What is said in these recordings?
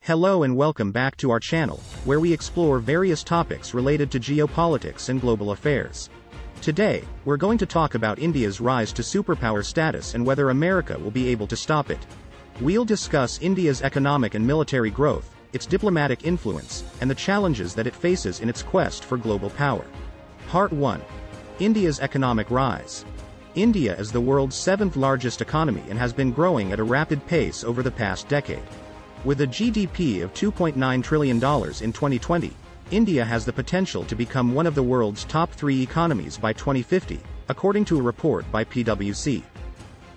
Hello and welcome back to our channel, where we explore various topics related to geopolitics and global affairs. Today, we're going to talk about India's rise to superpower status and whether America will be able to stop it. We'll discuss India's economic and military growth, its diplomatic influence, and the challenges that it faces in its quest for global power. Part 1. India's economic rise. India is the world's seventh largest economy and has been growing at a rapid pace over the past decade. With a GDP of $2.9 trillion in 2020, India has the potential to become one of the world's top 3 economies by 2050, according to a report by PwC.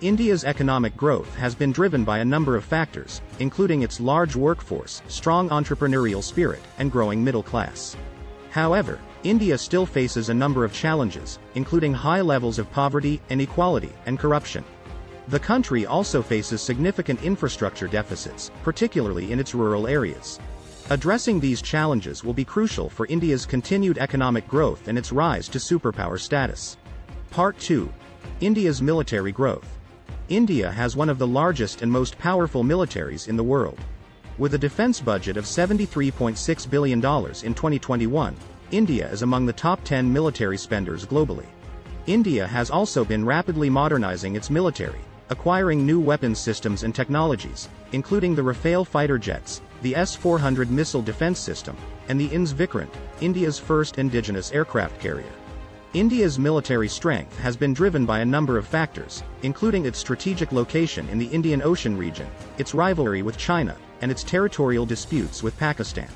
India's economic growth has been driven by a number of factors, including its large workforce, strong entrepreneurial spirit, and growing middle class. However, India still faces a number of challenges, including high levels of poverty, inequality, and corruption. The country also faces significant infrastructure deficits, particularly in its rural areas. Addressing these challenges will be crucial for India's continued economic growth and its rise to superpower status. Part 2. India's military growth. India has one of the largest and most powerful militaries in the world. With a defense budget of $73.6 billion in 2021, India is among the top 10 military spenders globally. India has also been rapidly modernizing its military, acquiring new weapons systems and technologies, including the Rafale fighter jets, the S-400 missile defense system, and the INS Vikrant, India's first indigenous aircraft carrier. India's military strength has been driven by a number of factors, including its strategic location in the Indian Ocean region, its rivalry with China, and its territorial disputes with Pakistan.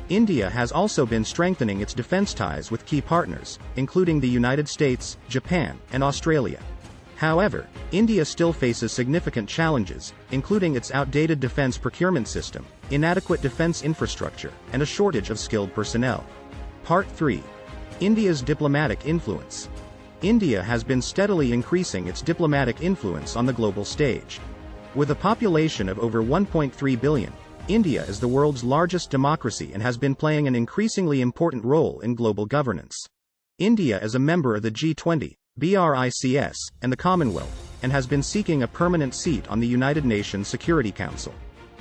India has also been strengthening its defense ties with key partners, including the United States, Japan, and Australia. However, India still faces significant challenges, including its outdated defense procurement system, inadequate defense infrastructure, and a shortage of skilled personnel. Part 3. India's diplomatic influence. India has been steadily increasing its diplomatic influence on the global stage. With a population of over 1.3 billion, India is the world's largest democracy and has been playing an increasingly important role in global governance. India is a member of the G20, BRICS, and the Commonwealth, and has been seeking a permanent seat on the United Nations Security Council.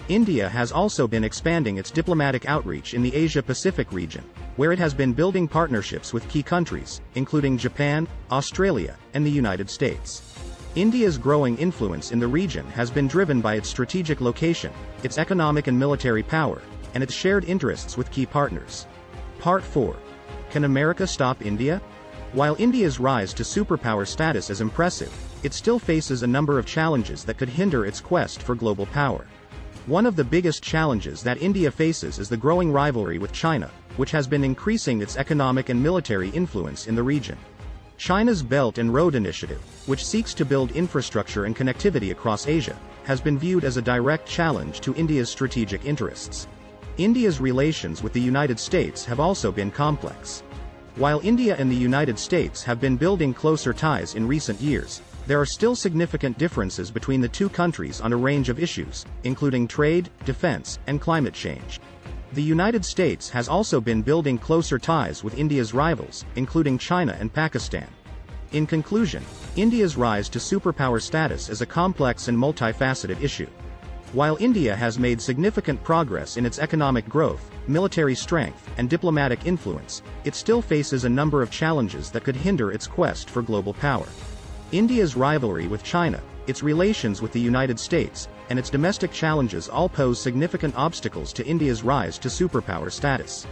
India has also been expanding its diplomatic outreach in the Asia-Pacific region, where it has been building partnerships with key countries, including Japan, Australia, and the United States. India's growing influence in the region has been driven by its strategic location, its economic and military power, and its shared interests with key partners. Part 4. Can America stop India? While India's rise to superpower status is impressive, it still faces a number of challenges that could hinder its quest for global power. One of the biggest challenges that India faces is the growing rivalry with China, which has been increasing its economic and military influence in the region. China's Belt and Road Initiative, which seeks to build infrastructure and connectivity across Asia, has been viewed as a direct challenge to India's strategic interests. India's relations with the United States have also been complex. While India and the United States have been building closer ties in recent years, there are still significant differences between the two countries on a range of issues, including trade, defense, and climate change. The United States has also been building closer ties with India's rivals, including China and Pakistan. In conclusion, India's rise to superpower status is a complex and multifaceted issue. While India has made significant progress in its economic growth, military strength, and diplomatic influence, it still faces a number of challenges that could hinder its quest for global power. India's rivalry with China, its relations with the United States, and its domestic challenges all pose significant obstacles to India's rise to superpower status.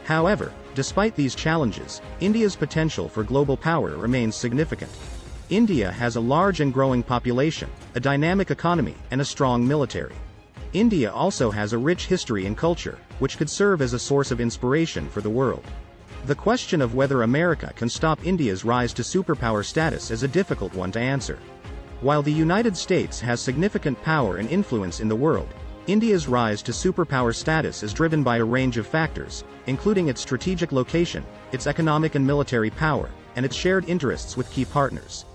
However, despite these challenges, India's potential for global power remains significant. India has a large and growing population, a dynamic economy, and a strong military. India also has a rich history and culture, which could serve as a source of inspiration for the world. The question of whether America can stop India's rise to superpower status is a difficult one to answer. While the United States has significant power and influence in the world, India's rise to superpower status is driven by a range of factors, including its strategic location, its economic and military power, and its shared interests with key partners.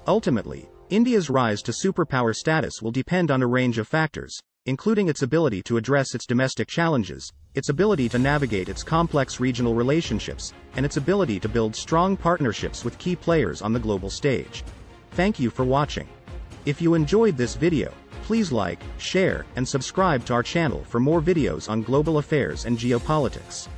Ultimately, India's rise to superpower status will depend on a range of factors, including its ability to address its domestic challenges, its ability to navigate its complex regional relationships, and its ability to build strong partnerships with key players on the global stage. Thank you for watching. If you enjoyed this video, Please like, share, and subscribe to our channel for more videos on global affairs and geopolitics.